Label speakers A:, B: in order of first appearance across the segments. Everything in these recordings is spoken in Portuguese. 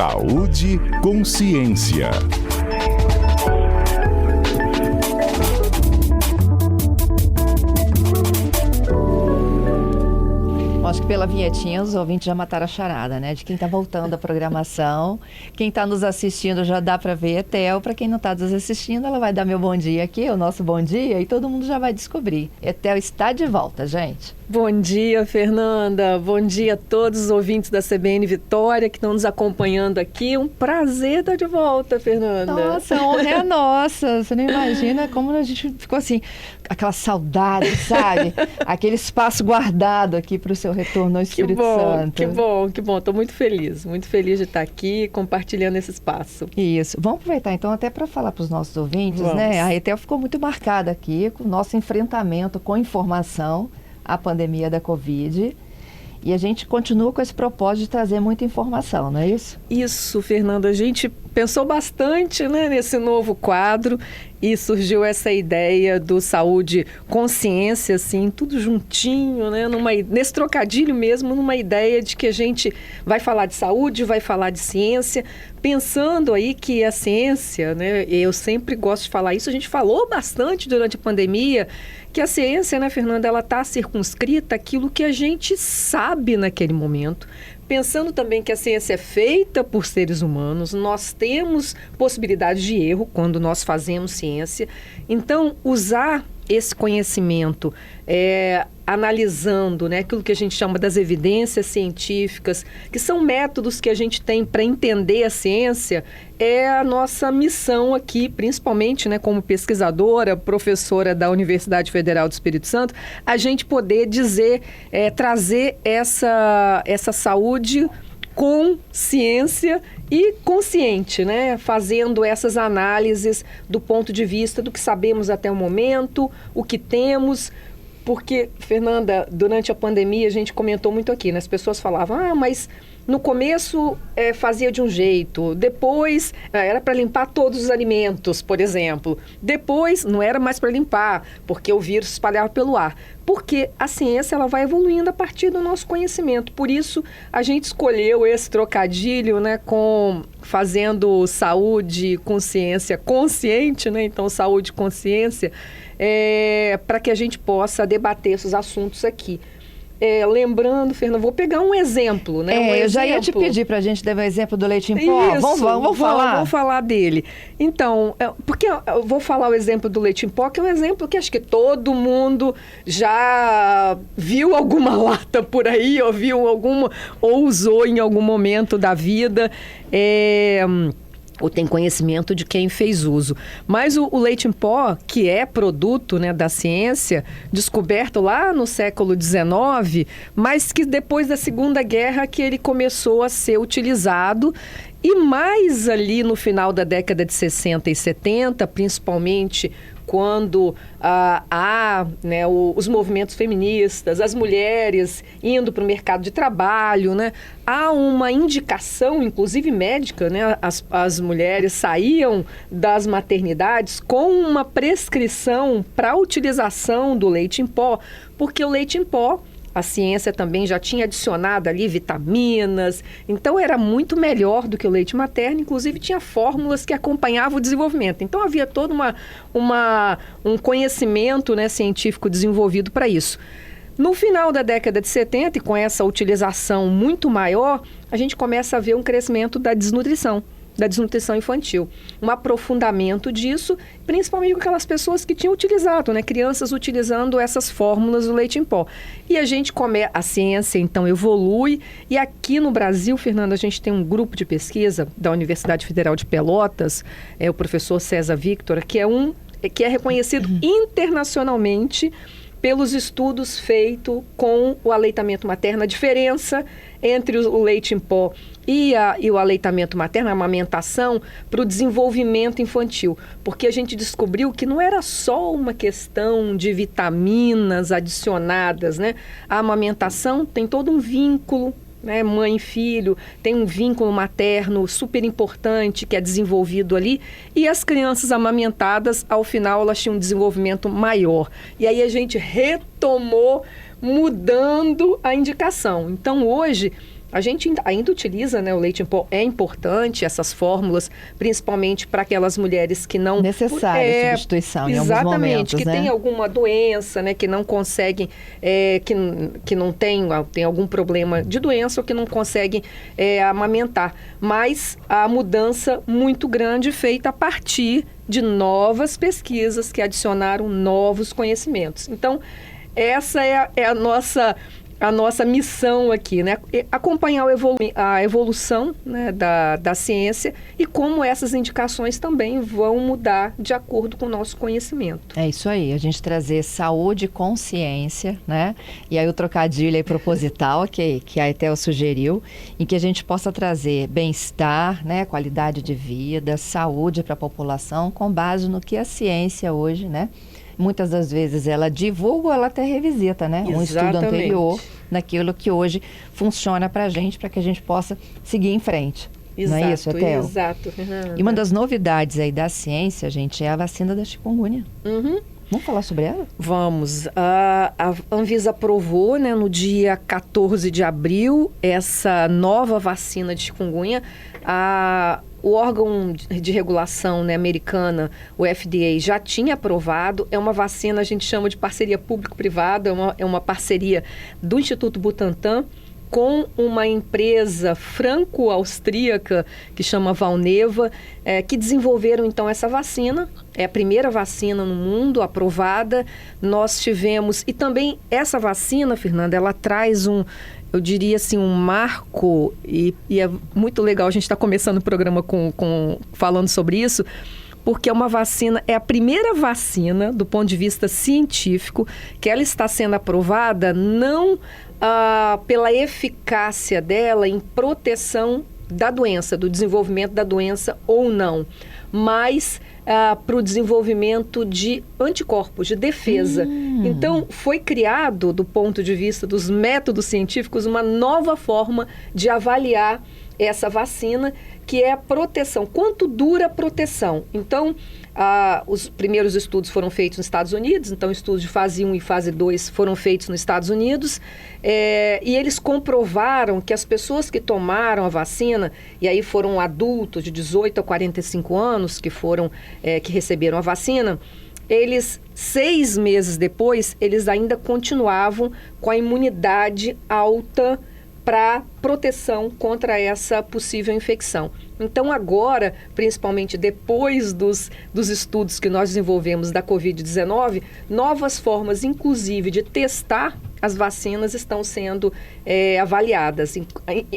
A: Saúde Consciência.
B: Acho que pela vinhetinha os ouvintes já mataram a charada, né? De quem está voltando à programação. Quem está nos assistindo já dá para ver Etel. Para quem não está nos assistindo, ela vai dar meu bom dia aqui, o nosso bom dia, e todo mundo já vai descobrir. Etel está de volta, gente.
C: Bom dia, Fernanda. Bom dia a todos os ouvintes da CBN Vitória que estão nos acompanhando aqui. Um prazer estar de volta, Fernanda.
B: Nossa, a honra é nossa. Você não imagina como a gente ficou assim, aquela saudade, sabe? Aquele espaço guardado aqui para o seu retorno ao Espírito Santo.
C: Que bom, que bom. Estou muito feliz de estar aqui compartilhando esse espaço.
B: Isso. Vamos aproveitar então até para falar para os nossos ouvintes,
C: Vamos.
B: né? A Etel ficou muito marcada aqui com o nosso enfrentamento com informação à pandemia da Covid. E a gente continua com esse propósito de trazer muita informação, não é isso?
C: Isso, Fernanda. A gente pensou bastante, né, nesse novo quadro e surgiu essa ideia do Saúde Consciência, assim, tudo juntinho, né, nesse trocadilho mesmo, numa ideia de que a gente vai falar de saúde, vai falar de ciência, pensando aí que a ciência, né, eu sempre gosto de falar isso, a gente falou bastante durante a pandemia, que a ciência, né, Fernanda, ela está circunscrita àquilo que a gente sabe naquele momento, pensando também que a ciência é feita por seres humanos, nós temos possibilidade de erro quando nós fazemos ciência. Então, usar esse conhecimento, analisando, né, aquilo que a gente chama das evidências científicas, que são métodos que a gente tem para entender a ciência, é a nossa missão aqui, principalmente, né, como pesquisadora, professora da Universidade Federal do Espírito Santo, a gente poder dizer, trazer essa saúde com ciência e consciente, né? Fazendo essas análises do ponto de vista do que sabemos até o momento, o que temos, porque, Fernanda, durante a pandemia a gente comentou muito aqui, né? As pessoas falavam, mas no começo fazia de um jeito, depois era para limpar todos os alimentos, por exemplo. Depois não era mais para limpar, porque o vírus se espalhava pelo ar. Porque a ciência ela vai evoluindo a partir do nosso conhecimento. Por isso, a gente escolheu esse trocadilho, né, com fazendo saúde com ciência consciente, né? Então, saúde e consciência, para que a gente possa debater esses assuntos aqui. Lembrando, Fernanda, vou pegar um exemplo, né?
B: Eu já ia te pedir para a gente dar um exemplo do leite em pó. Vamos falar?
C: Vamos falar dele. Então, porque eu vou falar o exemplo do leite em pó, que é um exemplo que acho que todo mundo já viu alguma lata por aí, ou usou em algum momento da vida. Ou tem conhecimento de quem fez uso. Mas o leite em pó, que é produto, né, da ciência, descoberto lá no século XIX, mas que depois da Segunda Guerra que ele começou a ser utilizado, e mais ali no final da década de 60 e 70, principalmente quando os movimentos feministas, as mulheres indo para o mercado de trabalho, né? Há uma indicação, inclusive médica, né? As mulheres saíam das maternidades com uma prescrição para a utilização do leite em pó, porque o leite em pó, a ciência também já tinha adicionado ali vitaminas, então era muito melhor do que o leite materno, inclusive tinha fórmulas que acompanhavam o desenvolvimento. Então havia todo um conhecimento, né, científico desenvolvido para isso. No final da década de 70, e com essa utilização muito maior, a gente começa a ver um crescimento da desnutrição infantil, um aprofundamento disso, principalmente com aquelas pessoas que tinham utilizado, né, crianças utilizando essas fórmulas do leite em pó. E a ciência então evolui, e aqui no Brasil, Fernanda, a gente tem um grupo de pesquisa da Universidade Federal de Pelotas, o professor César Victor, que é reconhecido internacionalmente pelos estudos feitos com o aleitamento materno, a diferença entre o leite em pó e o aleitamento materno, a amamentação, para o desenvolvimento infantil. Porque a gente descobriu que não era só uma questão de vitaminas adicionadas, né? A amamentação tem todo um vínculo, né? Mãe e filho, tem um vínculo materno super importante que é desenvolvido ali, e as crianças amamentadas, ao final, elas tinham um desenvolvimento maior. E aí a gente retomou mudando a indicação. Então, hoje, A gente ainda utiliza, né, o leite em pó, é importante, essas fórmulas, principalmente para aquelas mulheres que não...
B: Necessária substituição em alguns momentos,
C: exatamente, que
B: né?
C: tem alguma doença, né, que não conseguem, que não tem algum problema de doença ou que não conseguem amamentar. Mas a mudança muito grande feita a partir de novas pesquisas que adicionaram novos conhecimentos. Então, essa é a nossa missão aqui, né? Acompanhar a evolução, né, da ciência e como essas indicações também vão mudar de acordo com o nosso conhecimento.
B: É isso aí, a gente trazer saúde e consciência, né? E aí o trocadilho aí proposital que a Etel sugeriu, em que a gente possa trazer bem-estar, né, qualidade de vida, saúde para a população, com base no que a ciência hoje, né? Muitas das vezes ela divulga ou ela até revisita, né? Um estudo anterior naquilo que hoje funciona para que a gente possa seguir em frente.
C: Exato,
B: não é isso, Etel?
C: Exato, Fernanda.
B: E uma das novidades aí da ciência, gente, é a vacina da chikungunya. Vamos falar sobre ela?
C: Vamos. A Anvisa aprovou, né, no dia 14 de abril, essa nova vacina de chikungunya. O órgão de regulação, né, americana, o FDA, já tinha aprovado. É uma vacina, a gente chama de parceria público-privada, é uma parceria do Instituto Butantan com uma empresa franco-austríaca que chama Valneva, que desenvolveram então essa vacina. É a primeira vacina no mundo aprovada. Nós tivemos... E também essa vacina, Fernanda, ela traz eu diria assim, um marco, e é muito legal a gente estar começando o programa falando sobre isso, porque é uma vacina, é a primeira vacina, do ponto de vista científico, que ela está sendo aprovada não pela eficácia dela em proteção da doença, do desenvolvimento da doença ou não, mas para o desenvolvimento de anticorpos, de defesa. Então, foi criado, do ponto de vista dos métodos científicos, uma nova forma de avaliar essa vacina, que é a proteção. Quanto dura a proteção? Então, os primeiros estudos foram feitos nos Estados Unidos, então estudos de fase 1 e fase 2 foram feitos nos Estados Unidos, e eles comprovaram que as pessoas que tomaram a vacina, e aí foram adultos de 18 a 45 anos que receberam a vacina, eles, 6 meses depois, eles ainda continuavam com a imunidade alta para proteção contra essa possível infecção. Então, agora, principalmente depois dos estudos que nós desenvolvemos da Covid-19, novas formas, inclusive, de testar as vacinas estão sendo avaliadas,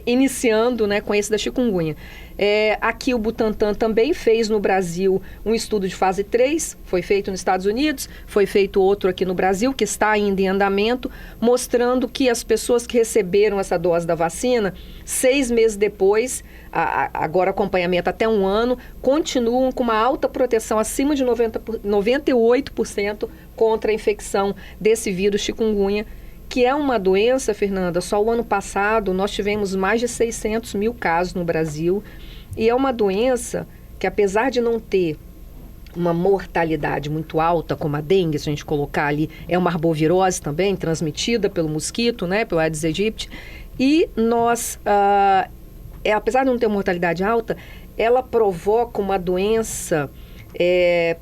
C: iniciando, né, com esse da chikungunya. Aqui o Butantan também fez no Brasil um estudo de fase 3, foi feito nos Estados Unidos, foi feito outro aqui no Brasil, que está ainda em andamento, mostrando que as pessoas que receberam essa dose da vacina, 6 meses depois, agora acompanhamento até 1 ano, continuam com uma alta proteção acima de 98% contra a infecção desse vírus chikungunya, que é uma doença, Fernanda, só o ano passado nós tivemos mais de 600 mil casos no Brasil, e é uma doença que, apesar de não ter uma mortalidade muito alta, como a dengue, se a gente colocar ali, é uma arbovirose também, transmitida pelo mosquito, né, pelo Aedes aegypti, e nós, apesar de não ter mortalidade alta, ela provoca uma doença,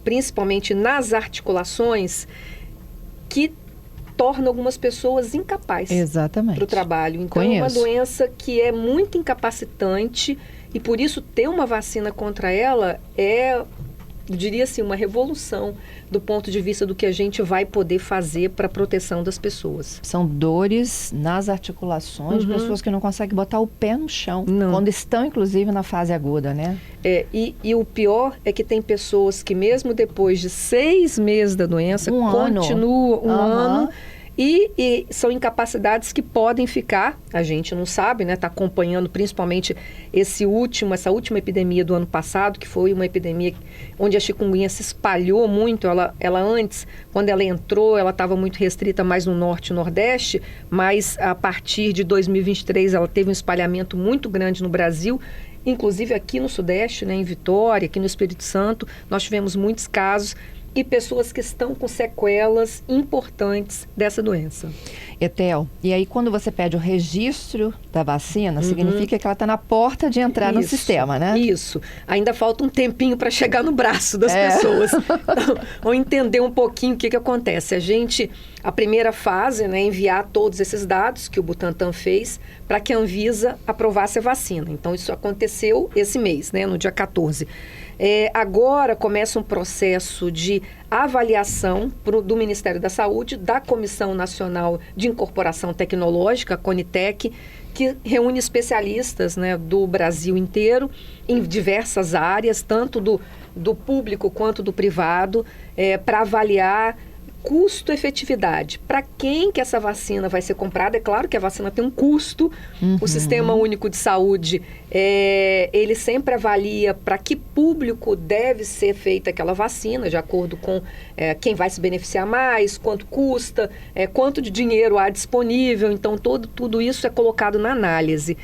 C: principalmente nas articulações, que torna algumas pessoas incapazes para o trabalho. Então, é uma doença que é muito incapacitante e, por isso, ter uma vacina contra ela eu diria assim, uma revolução do ponto de vista do que a gente vai poder fazer para a proteção das pessoas.
B: São dores nas articulações de pessoas que não conseguem botar o pé no chão, quando estão, inclusive, na fase aguda, né?
C: E o pior é que tem pessoas que, mesmo depois de 6 meses da doença, continuam um ano. E são incapacidades que podem ficar, a gente não sabe, né? Está acompanhando principalmente essa última epidemia do ano passado, que foi uma epidemia onde a chikungunya se espalhou muito. Ela antes, quando ela entrou, ela estava muito restrita mais no norte e nordeste, mas a partir de 2023 ela teve um espalhamento muito grande no Brasil, inclusive aqui no sudeste, né? Em Vitória, aqui no Espírito Santo, nós tivemos muitos casos. e pessoas que estão com sequelas importantes dessa doença.
B: Etel, e aí quando você pede o registro da vacina, significa que ela está na porta de entrar no sistema, né?
C: Isso. Ainda falta um tempinho para chegar no braço das pessoas. Então, vamos entender um pouquinho o que acontece. A primeira fase, né, é enviar todos esses dados que o Butantan fez para que a Anvisa aprovasse a vacina. Então, isso aconteceu esse mês, né, no dia 14. Agora começa um processo de avaliação do Ministério da Saúde, da Comissão Nacional de Incorporação Tecnológica, a CONITEC, que reúne especialistas, né, do Brasil inteiro, em diversas áreas, tanto do público quanto do privado, para avaliar custo-efetividade. Para quem que essa vacina vai ser comprada? É claro que a vacina tem um custo. O Sistema Único de Saúde, ele sempre avalia para que público deve ser feita aquela vacina, de acordo com quem vai se beneficiar mais, quanto custa, quanto de dinheiro há disponível. Então, tudo isso é colocado na análise.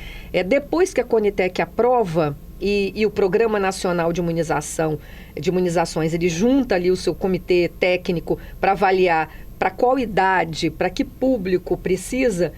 C: Depois que a Conitec aprova, e o Programa Nacional de Imunizações, ele junta ali o seu comitê técnico para avaliar para qual idade, para que público precisa,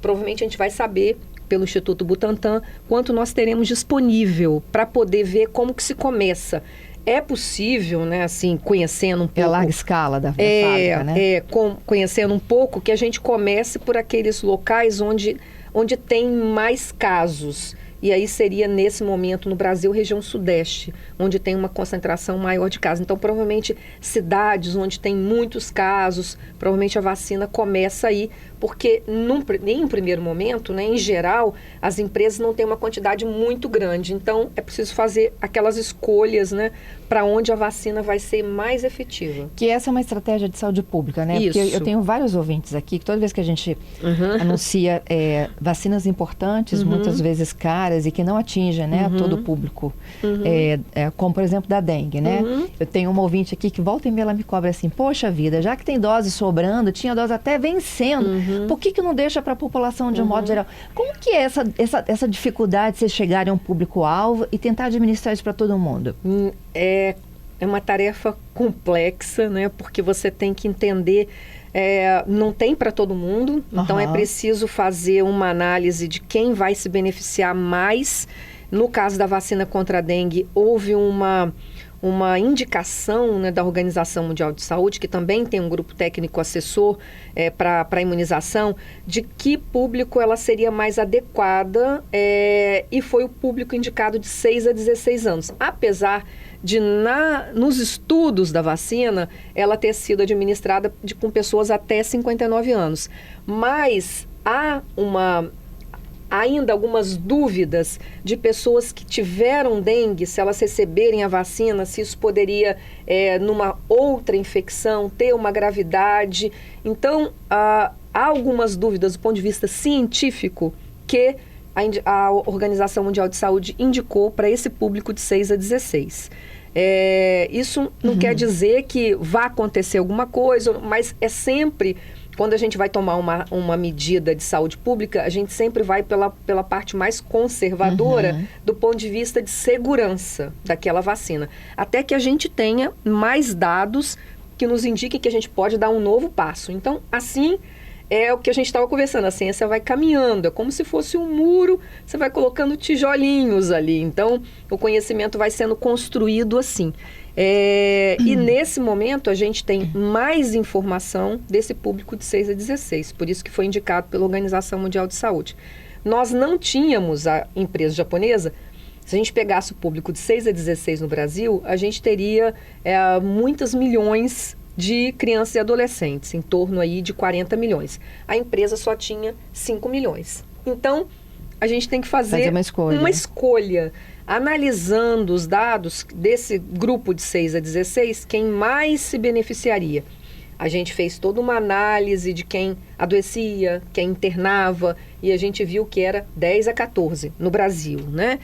C: provavelmente a gente vai saber pelo Instituto Butantan quanto nós teremos disponível para poder ver como que se começa. É possível, né, assim, conhecendo um pouco...
B: É a larga escala da fábrica, né?
C: Conhecendo um pouco, que a gente comece por aqueles locais onde tem mais casos. E aí seria, nesse momento, no Brasil, região sudeste, onde tem uma concentração maior de casos. Então, provavelmente, cidades onde tem muitos casos, provavelmente a vacina começa aí, porque nem em primeiro momento, né, em geral, as empresas não têm uma quantidade muito grande. Então, é preciso fazer aquelas escolhas, né, para onde a vacina vai ser mais efetiva.
B: Que essa é uma estratégia de saúde pública, né?
C: Isso.
B: Porque eu tenho vários ouvintes aqui, que toda vez que a gente anuncia vacinas importantes, muitas vezes caras, e que não atingem, né, todo o público, como, por exemplo, da dengue, né? Eu tenho uma ouvinte aqui que volta e meia ela me cobra assim, poxa vida, já que tem dose sobrando, tinha dose até vencendo, por que não deixa para a população de um modo geral? Como que é essa dificuldade de vocês chegarem a um público-alvo e tentar administrar isso para todo mundo?
C: É uma tarefa complexa, né? Porque você tem que entender, não tem para todo mundo, então é preciso fazer uma análise de quem vai se beneficiar mais. No caso da vacina contra a dengue, houve uma indicação, né, da Organização Mundial de Saúde, que também tem um grupo técnico assessor para a imunização, de que público ela seria mais adequada, e foi o público indicado de 6 a 16 anos. Apesar de, nos estudos da vacina, ela ter sido administrada com pessoas até 59 anos. Mas há ainda algumas dúvidas de pessoas que tiveram dengue, se elas receberem a vacina, se isso poderia, numa outra infecção, ter uma gravidade. Então, há algumas dúvidas do ponto de vista científico que a Organização Mundial de Saúde indicou para esse público de 6 a 16. Isso não quer dizer que vá acontecer alguma coisa, mas é sempre... Quando a gente vai tomar uma medida de saúde pública, a gente sempre vai pela parte mais conservadora do ponto de vista de segurança daquela vacina. Até que a gente tenha mais dados que nos indiquem que a gente pode dar um novo passo. Então, assim, é o que a gente estava conversando. A ciência vai caminhando, é como se fosse um muro, você vai colocando tijolinhos ali. Então, o conhecimento vai sendo construído assim. E nesse momento a gente tem mais informação desse público de 6 a 16, por isso que foi indicado pela Organização Mundial de Saúde. Nós não tínhamos, a empresa japonesa, se a gente pegasse o público de 6 a 16 no Brasil, a gente teria muitas milhões de crianças e adolescentes, em torno aí de 40 milhões. A empresa só tinha 5 milhões. Então, a gente tem que fazer uma escolha. Analisando os dados desse grupo de 6 a 16, quem mais se beneficiaria? A gente fez toda uma análise de quem adoecia, quem internava, e a gente viu que era 10 a 14 no Brasil, né?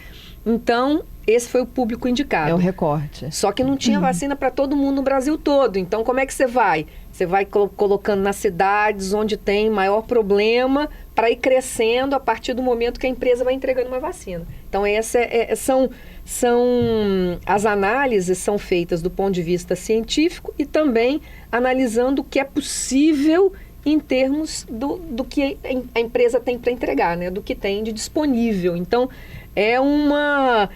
C: Então, esse foi o público indicado.
B: É o recorte.
C: Só que não tinha vacina para todo mundo no Brasil todo. Então, como é que você vai? Você vai colocando nas cidades onde tem maior problema para ir crescendo a partir do momento que a empresa vai entregando uma vacina. Então, as análises são feitas do ponto de vista científico e também analisando o que é possível em termos do que a empresa tem para entregar, né? Do que tem de disponível. Então, é uma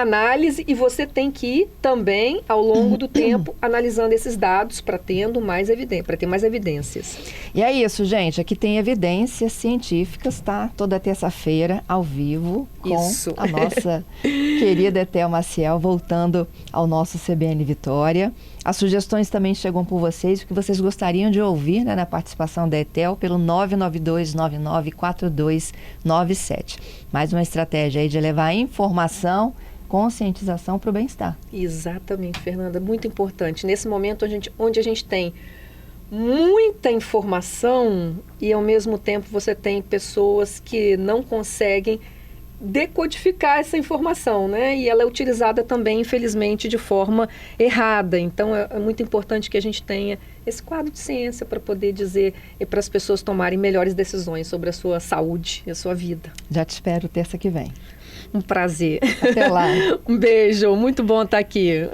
C: análise e você tem que ir também, ao longo do tempo, analisando esses dados para ter mais evidências.
B: E é isso, gente. Aqui tem evidências científicas, tá? Toda terça-feira, ao vivo, com a nossa querida Etel Maciel, voltando ao nosso CBN Vitória. As sugestões também chegam por vocês, o que vocês gostariam de ouvir, né, na participação da Etel, pelo 992994297. Mais uma estratégia aí de levar informação, conscientização para o bem-estar.
C: Exatamente, Fernanda. Muito importante. Nesse momento onde a gente tem muita informação e, ao mesmo tempo, você tem pessoas que não conseguem decodificar essa informação, né? E ela é utilizada também, infelizmente, de forma errada. Então, é muito importante que a gente tenha esse quadro de ciência para poder dizer e para as pessoas tomarem melhores decisões sobre a sua saúde e a sua vida.
B: Já te espero terça que vem.
C: Um prazer.
B: Até lá.
C: Um beijo, muito bom estar aqui.